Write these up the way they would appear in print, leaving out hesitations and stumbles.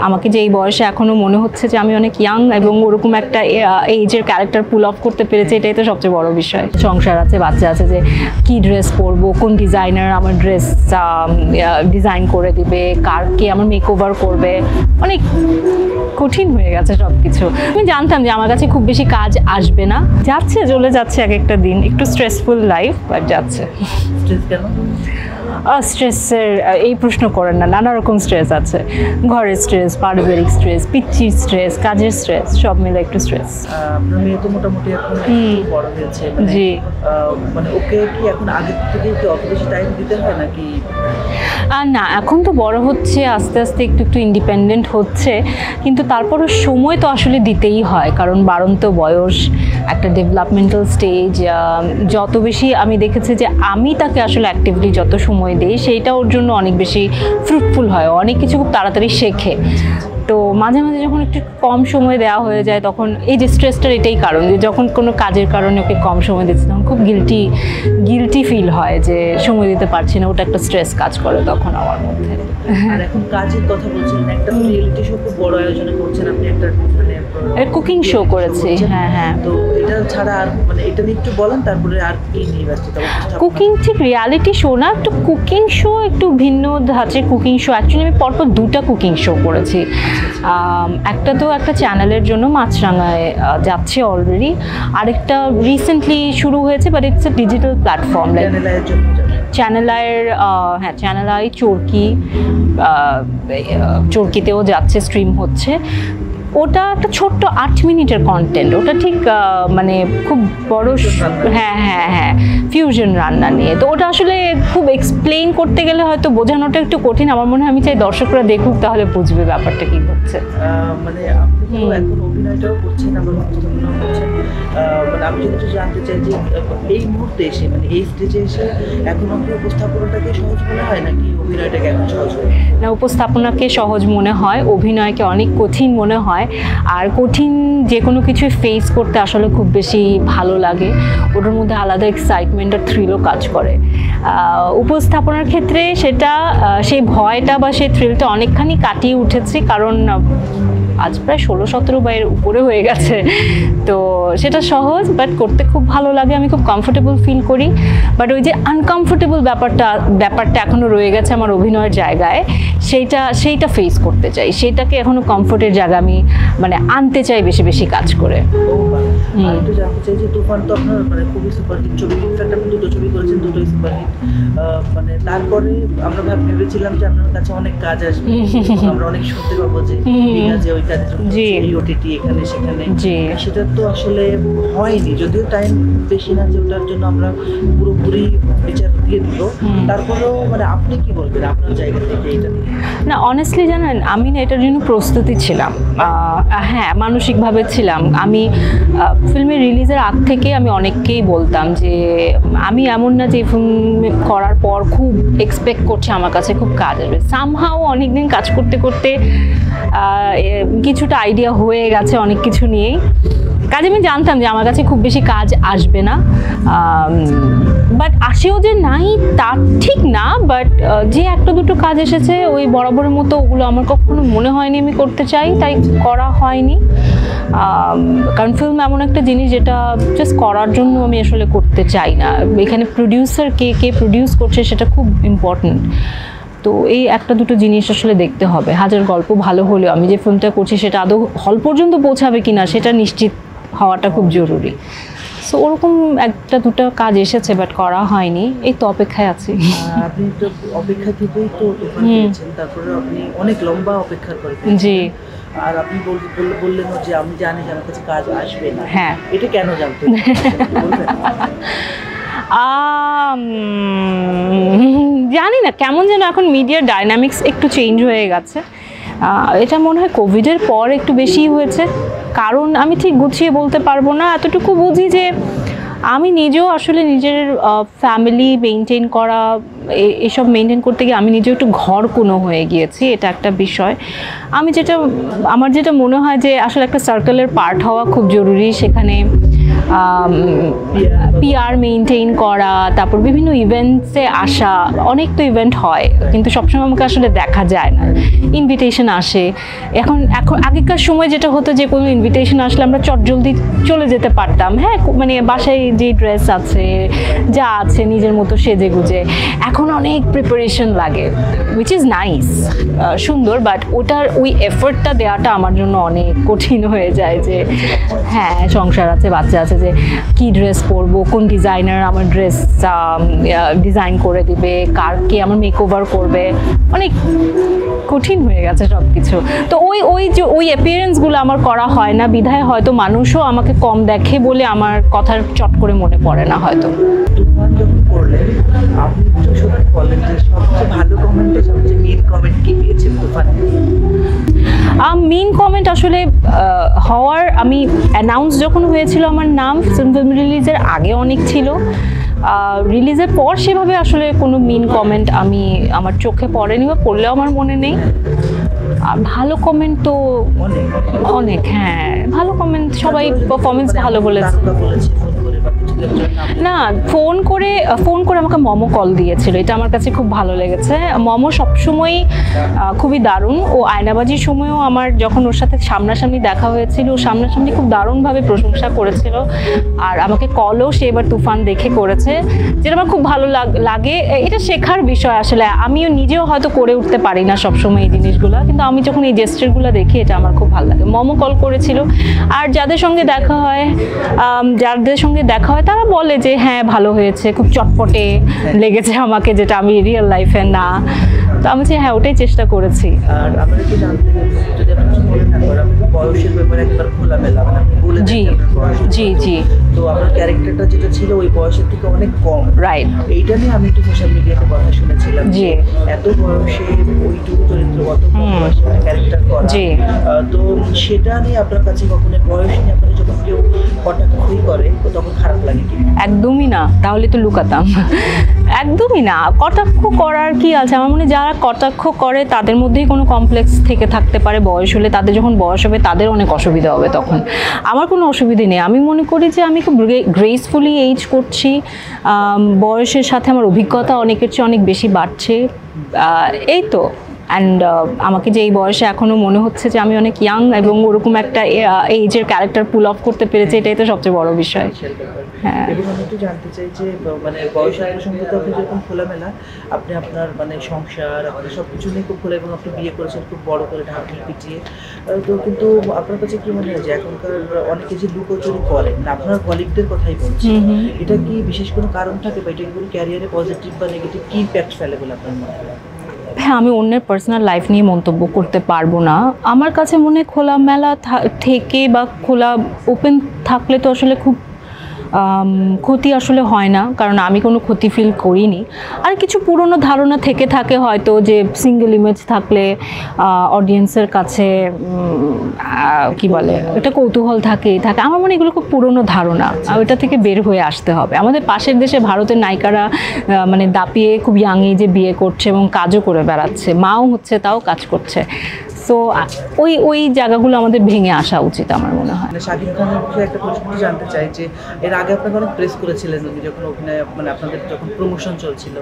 আমাকে যে এই বয়সে এখনও মনে হচ্ছে যে আমি অনেক ইয়াং এবং ওরকম একটা এইজের ক্যারেক্টার পুল অফ করতে পেরেছে, এটাই তো সবচেয়ে বড় বিষয়। সংসার আছে, বাচ্চা আছে, যে কি ড্রেস পরবো, কোন ডিজাইনার আমার ড্রেস ডিজাইন করে দিবে, কে আমার মেকওভার করবে, অনেক কঠিন হয়ে গেছে সব কিছু। আমি জানতাম যে আমার কাছে খুব বেশি কাজ আসবে না, যাচ্ছে চলে যাচ্ছে এক একটা দিন, একটু স্ট্রেসফুল লাইফ, বাট যাচ্ছে। স্ট্রেসের এই প্রশ্ন করেন না, নানা রকম স্ট্রেস আছে, ঘরের স্ট্রেস, পারিবারিক স্ট্রেস, পিচ্চির স্ট্রেস, কাজের স্ট্রেস, সব মিলে একটু স্ট্রেস। আপনার মেয়ে তো মোটামুটি এখন বড় হয়েছে, জি, মানে ওকে কি এখন আগে থেকে কি অত বেশি টাইম দিতে হয় নাকি? না, এখন তো বড় হচ্ছে, আস্তে আস্তে একটু একটু ইন্ডিপেন্ডেন্ট হচ্ছে, কিন্তু তারপরও সময় তো আসলে দিতেই হয়, কারণ বাড়ন্ত বয়স, একটা ডেভেলপমেন্টাল স্টেজ। যত বেশি আমি দেখেছি যে আমি তাকে আসলে অ্যাক্টিভলি যত সময় দিই, সেইটা ওর জন্য অনেক বেশি ফ্রুটফুল হয়, অনেক কিছু খুব তাড়াতাড়ি শেখে। তো মাঝে মাঝে যখন একটু কম সময় দেওয়া হয়ে যায়, তখন এই যে স্ট্রেসটার এটাই কারণ, যে যখন কোনো কাজের কারণে ওকে কম সময় দিচ্ছি তখন খুব গিলটি ফিল হয় যে সময় দিতে পারছি না, ওটা একটা স্ট্রেস কাজ করে তখন আমার মধ্যে। আর এখন কাজের কথা বলছিলেন, একটা রিয়েলিটি শো খুব বড় আয়োজনে করছেন আপনি, একটা মানে কুকিং শো করেছি। হ্যাঁ হ্যাঁ, তো এটা ছাড়া আর মানে এটা নিয়ে একটু বলেন, তারপরে আর কি নিয়ে ব্যস্ততা? কুকিং ঠিক রিয়ালিটি শো না, একটু কুকিং শো, একটু ভিন্ন ধাঁচের কুকিং শো। অ্যাকচুয়ালি আমি পরপর 2টা কুকিং শো করেছি। একটা তো একটা চ্যানেলের জন্য মাছরাঙায় যাচ্ছে অলরেডি, আরেকটা রিসেন্টলি শুরু হয়েছে, but it's a digital platform, channel আইয়ের। হ্যাঁ, চ্যানেল আই চরকিতেও যাচ্ছে, স্ট্রিম হচ্ছে। ওটা একটা ছোট্ট 8 মিনিটের কন্টেন্ট, ওটা ঠিক মানে খুব বড়। হ্যাঁ হ্যাঁ হ্যাঁ, ফিউশন রান্না নিয়ে। তো ওটা আসলে খুব এক্সপ্লেইন করতে গেলে হয়তো বোঝানোটা একটু কঠিন। আমার মনে হয় আমি চাই দর্শকরা দেখুক, তাহলে বুঝবে ব্যাপারটা কি হচ্ছে। মানে আপনি তো এখন অভিনয়টাও করছেন, আবার উপস্থাপনাও করছেন। মানে আমি যদি জানতে চাই যে এই মুহূর্তে এসে, মানে এই স্টেজে এসে এখনো কি উপস্থাপনাটাকে সহজ মনে হয় নাকি অভিনয়টাকে এখন সহজ হয়? না, উপস্থাপনাকে সহজ মনে হয়, অভিনয়কে অনেক কঠিন মনে হয়। আর কঠিন যে কোনো কিছু ফেস করতে আসলে খুব বেশি ভালো লাগে, ওটার মধ্যে আলাদা এক্সাইটমেন্ট আর থ্রিলও কাজ করে। উপস্থাপনার ক্ষেত্রে সেটা সেই ভয়টা বা সেই থ্রিলটা অনেকখানি কাটিয়ে উঠেছি, কারণ আজ প্রায় 16-17 বাইয়ের উপরে হয়ে গেছে। তো সেটা সহজ, বাট করতে খুব ভালো লাগে, আমি খুব কমফোর্টেবল ফিল করি। বাট ওই যে আনকমফোর্টেবল ব্যাপারটা এখনও রয়ে গেছে আমার অভিনয়ের জায়গায়, সেইটা ফেস করতে চাই, সেটাকে এখনো কমফোর্টের জায়গা আমি মানে আনতে চাই বেশি বেশি কাজ করে। একটু জানতে চাই যে তুফান তো আপনার মানে খুবই সুপারহিট ছবি, ইনফ্যাক্ট আপনি 2টো ছবি করেছেন, 2টোই সুপারহিট। মানে তারপরে আমরা ভেবেছিলাম যে আপনার কাছে অনেক কাজ আসবে, আমরা অনেক শুনতে পাবো যে যে ওই কাজের জন্য এই ওটিটি এখানে সেখানে, সেটা তো আসলে হয়নি। যদিও টাইম বেশি না যে ওটার জন্য আমরা পুরোপুরি বিচার দিয়ে দিব, তারপরেও মানে আপনি কি বলবেন আপনার জায়গা থেকে এটা? না, অনেস্টলি জানেন, আমি না এটার জন্য প্রস্তুতি ছিলাম। হ্যাঁ, মানসিকভাবে ছিলাম। আমি ফিল্মের রিলিজের আগ থেকে আমি অনেককেই বলতাম যে আমি এমন না যে ফিল্ম করার পর খুব এক্সপেক্ট করছি আমার কাছে খুব কাজ আসবে। সামহাও অনেকদিন কাজ করতে করতে কিছুটা আইডিয়া হয়ে গেছে অনেক কিছু নিয়েই। কাজে আমি জানতাম যে আমার কাছে খুব বেশি কাজ আসবে না, বাট আসেও যে নাই তা ঠিক না, বাট যে একটা দুটো কাজ এসেছে ওই বরাবরের মতো, ওগুলো আমার কখনো মনে হয়নি আমি করতে চাই, তাই করা হয়নি। কারণ ফিল্ম এমন একটা জিনিস যেটা জাস্ট করার জন্য আমি আসলে করতে চাই না। এখানে প্রডিউসার কে প্রডিউস করছে সেটা খুব ইম্পর্টেন্ট। তো এই একটা দুটো জিনিস আসলে দেখতে হবে। হাজার গল্প ভালো হলেও আমি যে ফিল্মটা করছি সেটা আদৌ হল পর্যন্ত পৌঁছাবে কিনা সেটা নিশ্চিত হওয়াটা খুব জরুরি। সো ওরকম একটা দুটো কাজ এসেছে, বাট করা হয়নি, এই তো অপেক্ষায় আছি। আপনি তো অপেক্ষা থেকেই তো পেয়েছেন, তারপরে আপনি অনেক লম্বা অপেক্ষা করেছেন। জি। আর আপনি বললেন যে আমি জানি যে আমার কাছে কাজ আসবে না। হ্যাঁ, এটা কেন জানতেন? জানি না, কেমন যেন এখন মিডিয়ার ডাইনামিক্স একটু চেঞ্জ হয়ে গেছে। এটা মনে হয় কোভিডের পর একটু বেশি হয়েছে, কারণ আমি ঠিক গুছিয়ে বলতে পারবো না। এতটুকু বুঝি যে আমি নিজেও আসলে নিজের ফ্যামিলি মেনটেন করা, এসব মেনটেন করতে গিয়ে আমি নিজেও একটু ঘর কোনো হয়ে গিয়েছি, এটা একটা বিষয়। আমার যেটা মনে হয় যে আসলে একটা সার্কেলের পার্ট হওয়া খুব জরুরি, সেখানে পিআর মেনটেন করা, তারপর বিভিন্ন ইভেন্টসে আসা। অনেক তো ইভেন্ট হয় কিন্তু সবসময় আমাকে আসলে দেখা যায় না, ইনভিটেশন আসে। এখন আগেকার সময় যেটা হতো যে কোনো ইনভিটেশন আসলে আমরা চটজলদি চলে যেতে পারতাম, হ্যাঁ, মানে বাসায় যে ড্রেস আছে যা আছে নিজের মতো সেজে গুজে। এখন অনেক প্রিপারেশন লাগে, উইচ ইজ নাইস, সুন্দর, বাট ওটার ওই এফোর্টটা দেওয়াটা আমার জন্য অনেক কঠিন হয়ে যায়। যে হ্যাঁ, সংসার আছে, বাচ্চা আছে, যে কি ড্রেস পরবো, কোন ডিজাইনার আমার ড্রেস ডিজাইন করে দিবে, কে আমার মেকওভার করবে, অনেক কঠিন হয়ে গেছে সব কিছু। তো ওই অ্যাপিয়ারেন্সগুলো আমার করা হয় না, বিধায় হয়তো মানুষও আমাকে কম দেখে বলে আমার কথার চট করে মনে পড়ে না হয়তো। তুফান যখন করলেন আপনি একটু সত্যি বলেন যে সবচেয়ে ভালো কমেন্টে সবচেয়ে মেন কমেন্ট কি পেয়েছেন তুফান? মেইন কমেন্ট আসলে হওয়ার, আমি অ্যানাউন্স যখন হয়েছিল আমার নাম, ফিল্ম রিলিজের আগে অনেক ছিল, রিলিজের পর সেভাবে আসলে কোনো মেইন কমেন্ট আমার চোখে পড়েনি বা পড়লেও আমার মনে নেই। আর ভালো কমেন্ট তো অনেক, হ্যাঁ, ভালো কমেন্ট, সবাই পারফরমেন্স ভালো বলেছে। না, ফোন করে আমাকে মমো কল দিয়েছিল, এটা আমার কাছে খুব ভালো লেগেছে। মমো সবসময়ই খুবই দারুণ। ও আয়নাবাজির সময়ও আমার যখন ওর সাথে সামনাসামনি দেখা হয়েছিল, ও সামনাসামনি খুব দারুণভাবে প্রশংসা করেছিল। আর আমাকে কলও সে এবার তুফান দেখে করেছে, যেটা আমার খুব ভালো লাগে। এটা শেখার বিষয় আসলে, আমিও নিজেও হয়তো করে উঠতে পারি না সবসময় এই জিনিসগুলো, কিন্তু আমি যখন এই জেস্টারগুলো দেখি এটা আমার খুব ভালো লাগে। মমো কল করেছিল। আর যাদের সঙ্গে দেখা হয় তারা বলে যে হ্যাঁ ভালো হয়েছে, খুব চটপটে লেগেছে আমাকে, যেটা আমি রিয়েল লাইফে না। তো আমি হ্যাঁ ওটাই চেষ্টা করেছি। আর আমরা কি জানতে যদি আপনি কিছু বলেন না, আপনি বয়সের ব্যাপারে একবার খোলামেলা, মানে আপনি বলেন জি জি জি, তো আপনার ক্যারেক্টারটা যেটা ছিল ওই বয়সের থেকে অনেক কম, রাইট। এইটা নিয়ে আমি একটু সোশ্যাল মিডিয়াতে কথা শুনেছিলাম যে এত বয়সে ওইটুকু চরিত্রগত ক্যারেক্টার করা, তো সেটা নিয়ে আপনার কাছে কখনো বয়স নিয়ে আপনার যখন কেউ কটাক্ষই করে তো তখন খারাপ লাগে কি? একদমই না, তাহলে তো লুকাতাম। একদমই না, কটাক্ষ করার কি আছে? আমার মনে হয় যারা কটাক্ষ করে তাদের মধ্যেই কোনো কমপ্লেক্স থেকে থাকতে পারে। বয়স হলে, তাদের যখন বয়স হবে তাদের অনেক অসুবিধা হবে, তখন আমার কোনো অসুবিধে নেই। আমি মনে করি যে আমি খুব গ্রেসফুলি এইজ করছি, বয়সের সাথে আমার অভিজ্ঞতা অনেকের চেয়ে অনেক বেশি বাড়ছে, এই তো। অ্যান্ড আমাকে যে এই বয়সে এখনও মনে হচ্ছে যে আমি অনেক ইয়াং এবং ওরকম একটা এইজের ক্যারেক্টার পুল অফ করতে পেরেছি, এটাই তো সবচেয়ে বড় বিষয়। হ্যাঁ, এবং আমি একটু জানতে চাই যে মানে বয়সের প্রসঙ্গে তো আপনি যেরকম খোলামেলা, আপনি আপনার মানে সংসার, আপনার সব কিছু নিয়ে খুব খোলা, এবং আপনি বিয়ে করেছেন খুব বড় করে ঢাকি পিটিয়ে, তো কিন্তু আপনার কাছে কি মনে হয় যে এখনকার অনেকে যে লুকোচুরি করেন, আপনার কলিগদের কথাই বলছি, এটা কি বিশেষ কোনো কারণ থাকে বা এটা কি কোনো ক্যারিয়ারে পজিটিভ বা নেগেটিভ কি ইম্প্যাক্ট ফেলে বলে আপনার মনে হয়? হ্যাঁ, আমি অন্যের পার্সোনাল লাইফ নিয়ে মন্তব্য করতে পারবো না। আমার কাছে মনে হয় খোলামেলা থেকে বা খোলা ওপেন থাকলে তো আসলে খুব ক্ষতি আসলে হয় না, কারণ আমি কোনো ক্ষতি ফিল করিনি। আর কিছু পুরনো ধারণা থেকে থাকে হয়তো, যে সিঙ্গেল ইমেজ থাকলে অডিয়েন্সের কাছে কি বলে, এটা কৌতূহল থাকে। আমার মনে হয় এগুলো খুব পুরনো ধারণা, ওইটা থেকে বের হয়ে আসতে হবে। আমাদের পাশের দেশে ভারতের নায়িকারা মানে দাপিয়ে খুব ইয়াং এজে বিয়ে করছে এবং কাজও করে বেড়াচ্ছে, মাও হচ্ছে, তাও কাজ করছে। সো ওই জায়গাগুলো আমাদের ভেঙে আসা উচিত আমার মনে হয়। শাকিব খানের বিষয়ে একটা প্রশ্ন জানতে চাই যে এর আগে আপনাকে অনেক প্রেস করেছিলেন উনি যখন অভিনয়, মানে আপনাদের যখন প্রমোশন চলছিল,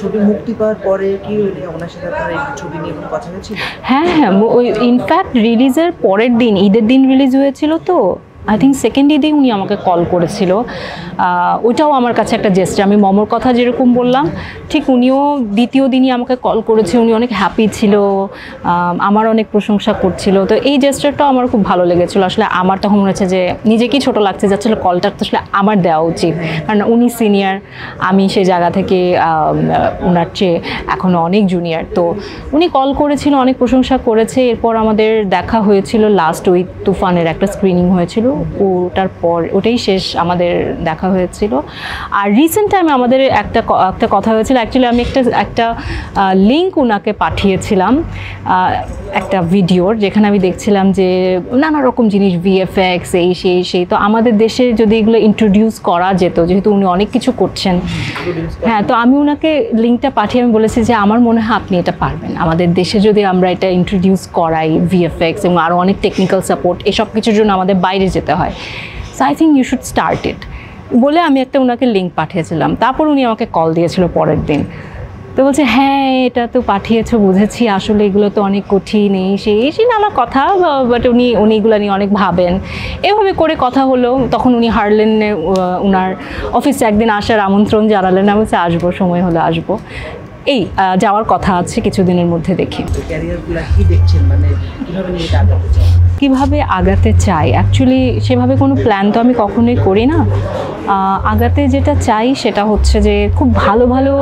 ছবি মুক্তি পাওয়ার পরে কি ওনার সাথে আপনার এই ছবি নিয়ে কোনো কথা হয়েছিল? হ্যাঁ, ওই ইনফ্যাক্ট রিলিজের পরের দিন, ঈদের দিন রিলিজ হয়েছিল, তো আই থিঙ্ক সেকেন্ড ঈদেই উনি আমাকে কল করেছিল। ওইটাও আমার কাছে একটা জেস্টার। আমি মমোর কথা যেরকম বললাম, ঠিক উনিও দ্বিতীয় দিনই আমাকে কল করেছে। উনি অনেক হ্যাপি ছিল, আমার অনেক প্রশংসা করছিল। তো এই জেস্টারটাও আমার খুব ভালো লেগেছিলো। আসলে আমার তখন মনে হচ্ছে যে নিজেকেই ছোটো লাগছে, যাচ্ছিলো কলটা তো আসলে আমার দেওয়া উচিত, কারণ উনি সিনিয়র, আমি সেই জায়গা থেকে ওনার চেয়ে এখনও অনেক জুনিয়র। তো উনি কল করেছিল, অনেক প্রশংসা করেছে। এরপর আমাদের দেখা হয়েছিল লাস্ট উইক, তুফানের একটা স্ক্রিনিং হয়েছিল, ওটার পর ওটাই শেষ আমাদের দেখা হয়েছিল। আর রিসেন্ট টাইমে আমাদের একটা কথা হয়েছিল। অ্যাকচুয়ালি আমি একটা লিঙ্ক ওনাকে পাঠিয়েছিলাম, একটা ভিডিওর, যেখানে আমি দেখছিলাম যে নানা রকম জিনিস, ভিএফএক্স, সেই। তো আমাদের দেশে যদি এগুলো ইন্ট্রোডিউস করা যেত, যেহেতু উনি অনেক কিছু করছেন, হ্যাঁ, তো আমি ওনাকে লিঙ্কটা পাঠিয়ে আমি বলেছি যে আমার মনে হয় আপনি এটা পারবেন। আমাদের দেশে যদি আমরা এটা ইন্ট্রোডিউস করাই, ভিএফএক্স এবং আরও অনেক টেকনিক্যাল সাপোর্ট, এসব কিছুর জন্য আমাদের বাইরে যেতে হয়। So I think you should start it বলে আমি একটা ওনাকে লিঙ্ক পাঠিয়েছিলাম। তারপর উনি আমাকে কল দিয়েছিল পরের দিন, তো বলছে হ্যাঁ এটা তো পাঠিয়েছো বুঝেছি, আসলে এগুলো তো অনেক কঠিন, এই সেই নানা কথা, বাট উনি এগুলো নিয়ে অনেক ভাবেন। এভাবে করে কথা হলো, তখন উনি হারলেনে ওনার অফিসে একদিন আসার আমন্ত্রণ জানালেন। আমি বলছি আসবো, সময় হলে আসবো। এই যাওয়ার কথা আছে কিছুদিনের মধ্যে, দেখি ক্যারিয়ারগুলো কি দেখছেন, মানে কিভাবে নিয়ে এটা আগাতে চান? কীভাবে আগাতে চাই, অ্যাকচুয়ালি সেভাবে কোনো প্ল্যান তো আমি কখনোই করি না। আগাতে যেটা চাই সেটা হচ্ছে যে খুব ভালো ভালো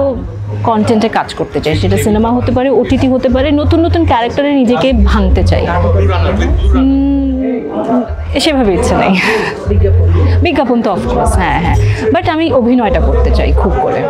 কন্টেন্টে কাজ করতে চাই, সেটা সিনেমা হতে পারে, ওটিটি হতে পারে, নতুন নতুন ক্যারেক্টারে নিজেকে ভাঙতে চাই। সেভাবে ইচ্ছে নেই। বিজ্ঞাপন বিজ্ঞাপন তো অফকোর্স, হ্যাঁ, বাট আমি অভিনয়টা করতে চাই খুব করে।